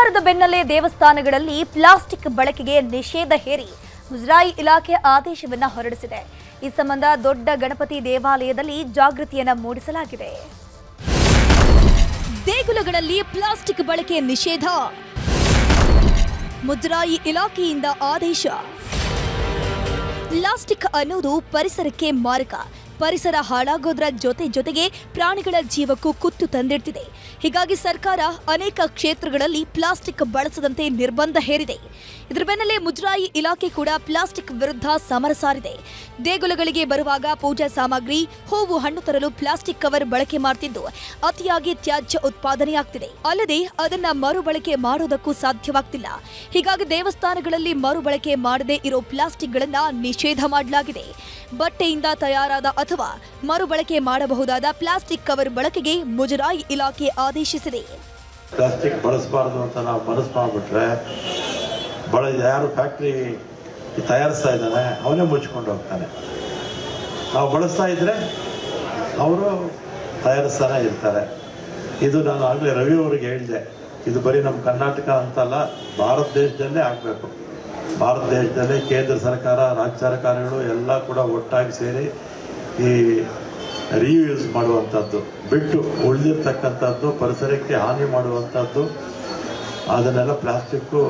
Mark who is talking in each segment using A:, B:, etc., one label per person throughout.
A: ಸರ್ಕಾರದ ಬೆನ್ನಲ್ಲೇ ದೇವಸ್ಥಾನಗಳಲ್ಲಿ ಪ್ಲಾಸ್ಟಿಕ್ ಬಳಕೆಗೆ ನಿಷೇಧ ಹೇರಿ ಮುಜರಾಯಿ ಇಲಾಖೆ ಆದೇಶವನ್ನು ಹೊರಡಿಸಿದೆ. ಈ ಸಂಬಂಧ ದೊಡ್ಡ ಗಣಪತಿ ದೇವಾಲಯದಲ್ಲಿ ಜಾಗೃತಿಯನ್ನು ಮೂಡಿಸಲಾಗಿದೆ. ದೇಗುಲಗಳಲ್ಲಿ ಪ್ಲಾಸ್ಟಿಕ್ ಬಳಕೆ ನಿಷೇಧ, ಮುಜರಾಯಿ ಇಲಾಖೆಯಿಂದ ಆದೇಶ. ಪ್ಲಾಸ್ಟಿಕ್ ಅನ್ನೋದು ಪರಿಸರಕ್ಕೆ ಮಾರಕ. ಪರಿಸರ ಹಾಳಾಗೋದ್ರ ಜೊತೆಗೆ ಪ್ರಾಣಿಗಳ ಜೀವಕ್ಕೂ ಕುತ್ತು ತಂದಿಡ್ತಿದೆ. ಹೀಗಾಗಿ ಸರ್ಕಾರ ಅನೇಕ ಕ್ಷೇತ್ರಗಳಲ್ಲಿ ಪ್ಲಾಸ್ಟಿಕ್ ಬಳಸದಂತೆ ನಿರ್ಬಂಧ ಹೇರಿದೆ. ಇದರ ಬೆನ್ನಲ್ಲೇ ಮುಜರಾಯಿ ಇಲಾಖೆ ಕೂಡ ಪ್ಲಾಸ್ಟಿಕ್ ವಿರುದ್ಧ ಸಮರ ಸಾರಿದೆ. ದೇಗುಲಗಳಿಗೆ ಬರುವಾಗ ಪೂಜಾ ಸಾಮಗ್ರಿ, ಹೂವು, ಹಣ್ಣು ತರಲು ಪ್ಲಾಸ್ಟಿಕ್ ಕವರ್ ಬಳಕೆ ಮಾಡ್ತಿದ್ದು ಅತಿಯಾಗಿ ತ್ಯಾಜ್ಯ ಉತ್ಪಾದನೆಯಾಗ್ತಿದೆ. ಅಲ್ಲದೆ ಅದನ್ನ ಮರುಬಳಕೆ ಮಾಡೋದಕ್ಕೂ ಸಾಧ್ಯವಾಗ್ತಿಲ್ಲ. ಹೀಗಾಗಿ ದೇವಸ್ಥಾನಗಳಲ್ಲಿ ಮರುಬಳಕೆ ಮಾಡದೇ ಇರೋ ಪ್ಲಾಸ್ಟಿಕ್ಗಳನ್ನ ನಿಷೇಧ ಮಾಡಲಾಗಿದೆ. ಬಟ್ಟೆಯಿಂದ ತಯಾರಾದ ಅಥವಾ ಮರುಬಳಕೆ ಮಾಡಬಹುದಾದ ಪ್ಲಾಸ್ಟಿಕ್ ಕವರ್ ಬಳಕೆಗೆ ಮುಜರಾಯಿ ಇಲಾಖೆ ಆದೇಶಿಸಿದೆ.
B: ಪ್ಲಾಸ್ಟಿಕ್ ಬಳಸಬಾರದು ಅಂತ ನಾವು ಮನಸ್ಸು ಯಾರು ಫ್ಯಾಕ್ಟ್ರಿ ತಯಾರಿಸ್ತಾ ಇದ್ದಾನೆ ಅವನೇ ಮುಚ್ಕೊಂಡು ಹೋಗ್ತಾನೆ. ನಾವು ಬಳಸ್ತಾ ಇದ್ರೆ ಅವರು ತಯಾರಿಸ್ತಾನೆ ಇರ್ತಾರೆ. ಇದು ನಾನು ಆಗಲೇ ರವಿ ಅವರಿಗೆ ಹೇಳಿದೆ, ಇದು ಬರೀ ನಮ್ಮ ಕರ್ನಾಟಕ ಅಂತಲ್ಲ, ಭಾರತ ದೇಶದಲ್ಲೇ ಆಗಬೇಕು. ಭಾರತ ದೇಶದಲ್ಲಿ ಕೇಂದ್ರ ಸರ್ಕಾರ, ರಾಜ್ಯ ಸರ್ಕಾರಗಳು ಎಲ್ಲ ಕೂಡ ಒಟ್ಟಾಗಿ ಸೇರಿ ಈ ರೀಯೂಸ್ ಮಾಡುವಂಥದ್ದು ಬಿಟ್ಟು ಉಳಿದಿರ್ತಕ್ಕಂಥದ್ದು, ಪರಿಸರಕ್ಕೆ ಹಾನಿ ಮಾಡುವಂಥದ್ದು, ಅದನ್ನೆಲ್ಲ ಪ್ಲಾಸ್ಟಿಕ್ಕು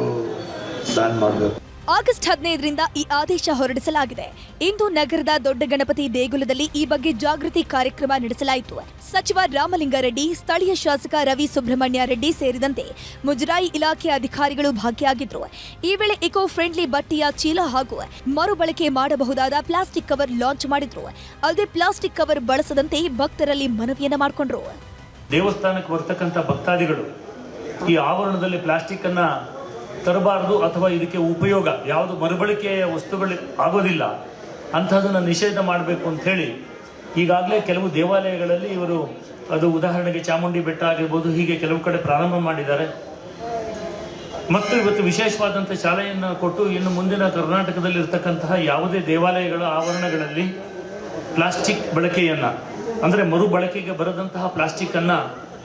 B: ಬ್ಯಾನ್ ಮಾಡಬೇಕು.
A: ಆಗಸ್ಟ್ 15ರಿಂದ ಈ ಆದೇಶ ಹೊರಡಿಸಲಾಗಿದೆ. ಇಂದು ನಗರದ ದೊಡ್ಡ ಗಣಪತಿ ದೇಗುಲದಲ್ಲಿ ಈ ಬಗ್ಗೆ ಜಾಗೃತಿ ಕಾರ್ಯಕ್ರಮ ನಡೆಸಲಾಯಿತು. ಸಚಿವ ರಾಮಲಿಂಗಾರೆಡ್ಡಿ, ಸ್ಥಳೀಯ ಶಾಸಕ ರವಿ ಸುಬ್ರಹ್ಮಣ್ಯ ರೆಡ್ಡಿ ಸೇರಿದಂತೆ ಮುಜರಾಯಿ ಇಲಾಖೆ ಅಧಿಕಾರಿಗಳು ಭಾಗಿಯಾಗಿದ್ದರು. ಈ ವೇಳೆ ಇಕೋ ಫ್ರೆಂಡ್ಲಿ ಬಟ್ಟೆಯ ಚೀಲ ಹಾಗೂ ಮರುಬಳಕೆ ಮಾಡಬಹುದಾದ ಪ್ಲಾಸ್ಟಿಕ್ ಕವರ್ ಲಾಂಚ್ ಮಾಡಿದ್ರು. ಅಲ್ಲದೆ ಪ್ಲಾಸ್ಟಿಕ್ ಕವರ್ ಬಳಸದಂತೆ ಭಕ್ತರಲ್ಲಿ ಮನವಿಯನ್ನ ಮಾಡಿಕೊಂಡ್ರು.
C: ದೇವಸ್ಥಾನಕ್ಕೆ ಬರ್ತಕ್ಕಂಥ ಭಕ್ತಾದಿಗಳು ಈ ಆವರಣದಲ್ಲಿ ಪ್ಲಾಸ್ಟಿಕ್ ಅನ್ನ ತರಬಾರದು ಅಥವಾ ಇದಕ್ಕೆ ಉಪಯೋಗ ಯಾವುದು ಮರುಬಳಕೆಯ ವಸ್ತುಗಳು ಆಗೋದಿಲ್ಲ ಅಂಥದನ್ನು ನಿಷೇಧ ಮಾಡಬೇಕು ಅಂತ ಹೇಳಿ ಈಗಾಗಲೇ ಕೆಲವು ದೇವಾಲಯಗಳಲ್ಲಿ ಇವರು, ಅದು ಉದಾಹರಣೆಗೆ ಚಾಮುಂಡಿ ಬೆಟ್ಟ ಆಗಿರ್ಬೋದು, ಹೀಗೆ ಕೆಲವು ಕಡೆ ಪ್ರಾರಂಭ ಮಾಡಿದ್ದಾರೆ. ಮತ್ತು ಇವತ್ತು ವಿಶೇಷವಾದಂಥ ಶಾಲೆಯನ್ನು ಕೊಟ್ಟು ಇನ್ನು ಮುಂದಿನ ಕರ್ನಾಟಕದಲ್ಲಿ ಇರತಕ್ಕಂತಹ ಯಾವುದೇ ದೇವಾಲಯಗಳ ಆವರಣಗಳಲ್ಲಿ ಪ್ಲಾಸ್ಟಿಕ್ ಬಳಕೆಯನ್ನು, ಅಂದರೆ ಮರುಬಳಕೆಗೆ ಬರದಂತಹ ಪ್ಲಾಸ್ಟಿಕ್ಕನ್ನು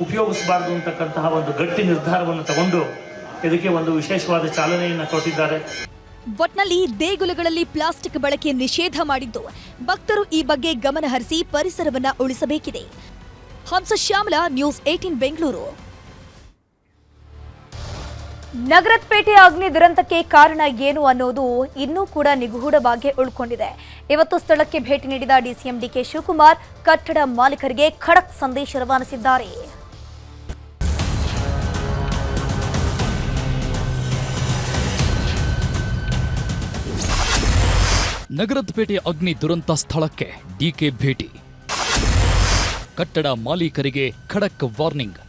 C: ಉಪಯೋಗಿಸಬಾರ್ದು ಅಂತಕ್ಕಂತಹ ಒಂದು ಗಟ್ಟಿ ನಿರ್ಧಾರವನ್ನು ತಗೊಂಡು ಇದಕ್ಕೆ ಒಂದು ವಿಶೇಷವಾದ ಚಾಲನೆಯನ್ನು ಕೊಟ್ಟಿದ್ದಾರೆ.
A: ಒಟ್ನಲ್ಲಿ ದೇಗುಲಗಳಲ್ಲಿ ಪ್ಲಾಸ್ಟಿಕ್ ಬಳಕೆ ನಿಷೇಧ ಮಾಡಿದ್ದು ಭಕ್ತರು ಈ ಬಗ್ಗೆ ಗಮನ ಹರಿಸಿ ಪರಿಸರವನ್ನ ಉಳಿಸಬೇಕಿದೆ. ಹಂಸ ಶ್ಯಾಮಲ, ನ್ಯೂಸ್ 18 ಬೆಂಗಳೂರು. ನಗರಪೇಟೆ ಅಗ್ನಿ ದುರಂತಕ್ಕೆ ಕಾರಣ ಏನು ಅನ್ನೋದು ಇನ್ನೂ ಕೂಡ ನಿಗೂಢವಾಗಿ ಉಳ್ಕೊಂಡಿದೆ. ಇವತ್ತು ಸ್ಥಳಕ್ಕೆ ಭೇಟಿ ನೀಡಿದ ಡಿಸಿಎಂ ಡಿಕೆ ಶಿವಕುಮಾರ್ ಕಟ್ಟಡ ಮಾಲೀಕರಿಗೆ ಖಡಕ್ ಸಂದೇಶ ರವಾನಿಸಿದ್ದಾರೆ.
D: ನಗರಪೇಟೆ ಅಗ್ನಿ ದುರಂತ ಸ್ಥಳಕ್ಕೆ ಡಿಕೆ ಭೇಟಿ, ಕಟ್ಟಡ ಮಾಲೀಕರಿಗೆ ಖಡಕ್ ವಾರ್ನಿಂಗ್.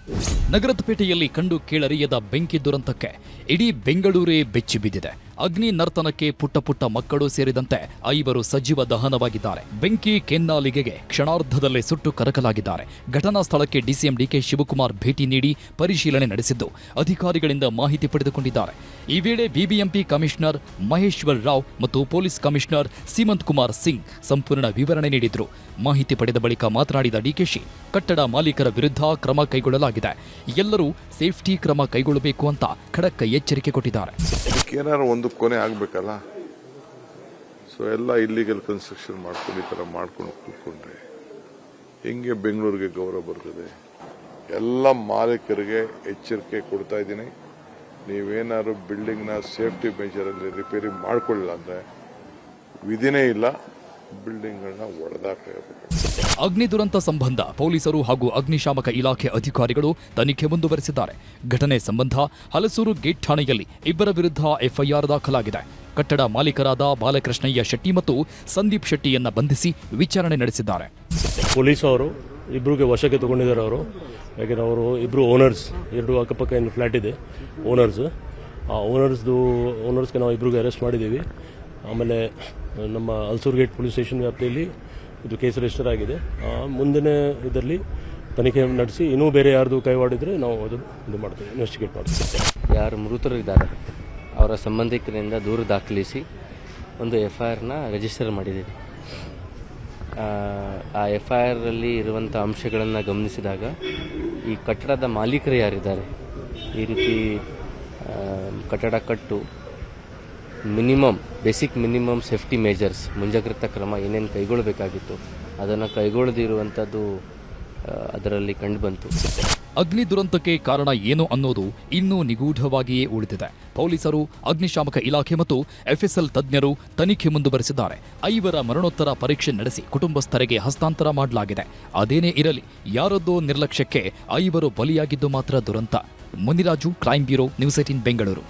D: ನಗರಪೇಟೆಯಲ್ಲಿ ಕಂಡು ಕೇಳರಿಯದ ಬೆಂಕಿ ದುರಂತಕ್ಕೆ ಇಡೀ ಬೆಂಗಳೂರೇ ಬೆಚ್ಚಿ ಬಿದ್ದಿದೆ. ಅಗ್ನಿ ನರ್ತನಕ್ಕೆ ಪುಟ್ಟ ಮಕ್ಕಳು ಸೇರಿದಂತೆ 5 ಸಜೀವ ದಹನವಾಗಿದ್ದಾರೆ. ಬೆಂಕಿ ಕೆನ್ನಾಲಿಗೆಗೆ ಕ್ಷಣಾರ್ಧದಲ್ಲೇ ಸುಟ್ಟು ಕರಕಲಾಗಿದ್ದಾರೆ. ಘಟನಾ ಸ್ಥಳಕ್ಕೆ ಡಿಸಿಎಂ ಡಿಕೆ ಶಿವಕುಮಾರ್ ಭೇಟಿ ನೀಡಿ ಪರಿಶೀಲನೆ ನಡೆಸಿದ್ದು ಅಧಿಕಾರಿಗಳಿಂದ ಮಾಹಿತಿ ಪಡೆದುಕೊಂಡಿದ್ದಾರೆ. ಈ ವೇಳೆ ಬಿಬಿಎಂಪಿ ಕಮಿಷನರ್ ಮಹೇಶ್ವರ್ ರಾವ್ ಮತ್ತು ಪೊಲೀಸ್ ಕಮಿಷನರ್ ಸೀಮಂತ್ ಕುಮಾರ್ ಸಿಂಗ್ ಸಂಪೂರ್ಣ ವಿವರಣೆ ನೀಡಿದ್ರು. ಮಾಹಿತಿ ಪಡೆದ ಬಳಿಕ ಮಾತನಾಡಿದ ಡಿಕೆಶಿ, ಕಟ್ಟಡ ಮಾಲೀಕರ ವಿರುದ್ಧ ಕ್ರಮ ಕೈಗೊಳ್ಳಲಾಗಿದೆ, ಎಲ್ಲರೂ ಸೇಫ್ಟಿ ಕ್ರಮ ಕೈಗೊಳ್ಳಬೇಕು ಅಂತ ಖಡಕ್ ಎಚ್ಚರಿಕೆ ಕೊಟ್ಟಿದ್ದಾರೆ.
E: ಏನಾದ್ರು ಒಂದು ಕೊನೆ ಆಗ್ಬೇಕಲ್ಲ, ಸೊ ಎಲ್ಲ ಇಲ್ಲಿಗಲ್ ಕನ್ಸ್ಟ್ರಕ್ಷನ್ ಮಾಡ್ಕೊಂಡು ಈ ತರ ಮಾಡ್ಕೊಂಡು ಕೂತ್ಕೊಂಡ್ರೆ ಹೆಂಗೆ ಬೆಂಗಳೂರಿಗೆ ಗೌರವ ಬರ್ತದೆ? ಎಲ್ಲ ಮಾಲೀಕರಿಗೆ ಎಚ್ಚರಿಕೆ ಕೊಡ್ತಾ ಇದ್ದೀನಿ, ನೀವೇನಾದ್ರು ಬಿಲ್ಡಿಂಗ್ನ ಸೇಫ್ಟಿ ಮೆಜರಲ್ಲಿ ರಿಪೇರಿ ಮಾಡ್ಕೊಳ್ಳಿಲ್ಲ ಅಂದ್ರೆ ವಿಧಿನೇ ಇಲ್ಲ, ಬಿಲ್ಡಿಂಗ್ಗಳನ್ನ ಒಡೆದಾಕಬೇಕು.
D: ಅಗ್ನಿ ದುರಂತ ಸಂಬಂಧ ಪೊಲೀಸರು ಹಾಗೂ ಅಗ್ನಿಶಾಮಕ ಇಲಾಖೆ ಅಧಿಕಾರಿಗಳು ತನಿಖೆ ಮುಂದುವರೆಸಿದ್ದಾರೆ. ಘಟನೆ ಸಂಬಂಧ ಹಲಸೂರು ಗೇಟ್ ಠಾಣೆಯಲ್ಲಿ 2 ವಿರುದ್ಧ ಎಫ್ಐಆರ್ ದಾಖಲಾಗಿದೆ. ಕಟ್ಟಡ ಮಾಲೀಕರಾದ ಬಾಲಕೃಷ್ಣಯ್ಯ ಶೆಟ್ಟಿ ಮತ್ತು ಸಂದೀಪ್ ಶೆಟ್ಟಿಯನ್ನ ಬಂಧಿಸಿ ವಿಚಾರಣೆ ನಡೆಸಿದ್ದಾರೆ.
F: ಪೊಲೀಸ್ ಅವರು ಇಬ್ಬರಿಗೆ ವಶಕ್ಕೆ ತಗೊಂಡಿದ್ದಾರೆ. ಅವರು ಯಾಕೆಂದ್ರೆ ಅವರು ಇಬ್ಬರು ಓನರ್ಸ್, 2 ಅಕ್ಕಪಕ್ಕ ಏನು ಫ್ಲಾಟ್ ಇದೆ ಓನರ್ಸ್. ಆ ಓನರ್ಸ್ಗೆ ನಾವು ಇಬ್ಬರಿಗೆ ಅರೆಸ್ಟ್ ಮಾಡಿದ್ದೀವಿ. ಆಮೇಲೆ ನಮ್ಮ ಹಲಸೂರು ಗೇಟ್ ಪೊಲೀಸ್ ಸ್ಟೇಷನ್ ವ್ಯಾಪ್ತಿಯಲ್ಲಿ ಇದು ಕೇಸ್ ರಿಜಿಸ್ಟರ್ ಆಗಿದೆ. ಮುಂದಿನ ಇದರಲ್ಲಿ ತನಿಖೆ ನಡೆಸಿ ಇನ್ನೂ ಬೇರೆ ಯಾರ್ದು ಕೈವಾಡಿದ್ರೆ ನಾವು ಅದು ಇದು ಮಾಡ್ತೀವಿ, ಇನ್ವೆಸ್ಟಿಗೇಟ್ ಮಾಡ್ತೀವಿ.
G: ಯಾರು ಮೃತರು ಇದ್ದಾರೆ ಅವರ ಸಂಬಂಧಿಕರಿಂದ ದೂರು ದಾಖಲಿಸಿ ಒಂದು ಎಫ್ಐಆರ್ನ ರಿಜಿಸ್ಟರ್ ಮಾಡಿದ್ದೀವಿ. ಆ ಎಫ್ಐಆರಲ್ಲಿ ಇರುವಂಥ ಅಂಶಗಳನ್ನು ಗಮನಿಸಿದಾಗ ಈ ಕಟ್ಟಡದ ಮಾಲೀಕರು ಯಾರಿದ್ದಾರೆ, ಈ ರೀತಿ ಕಟ್ಟಡ ಕಟ್ಟು minimum basic minimum safety majors ಮುಂಜಾಗ್ರತಾ ಕ್ರಮ ಏನೇನು ಕೈಗೊಳ್ಳಬೇಕಾಗಿತ್ತು ಅದನ್ನು ಕೈಗೊಳ್ಳದಿರುವಂಥದ್ದು ಅದರಲ್ಲಿ ಕಂಡುಬಂತು.
D: ಅಗ್ನಿ ದುರಂತಕ್ಕೆ ಕಾರಣ ಏನು ಅನ್ನೋದು ಇನ್ನೂ ನಿಗೂಢವಾಗಿಯೇ ಉಳಿದಿದೆ. ಪೊಲೀಸರು, ಅಗ್ನಿಶಾಮಕ ಇಲಾಖೆ ಮತ್ತು ಎಫ್ಎಸ್ಎಲ್ ತಜ್ಞರು ತನಿಖೆ ಮುಂದುವರೆಸಿದ್ದಾರೆ. 5 ಮರಣೋತ್ತರ ಪರೀಕ್ಷೆ ನಡೆಸಿ ಕುಟುಂಬಸ್ಥರಿಗೆ ಹಸ್ತಾಂತರ ಮಾಡಲಾಗಿದೆ. ಅದೇನೇ ಇರಲಿ, ಯಾರದ್ದೋ ನಿರ್ಲಕ್ಷ್ಯಕ್ಕೆ 5 ಬಲಿಯಾಗಿದ್ದು ಮಾತ್ರ ದುರಂತ. Muniraju, crime bureau, news 18 Bengaluru.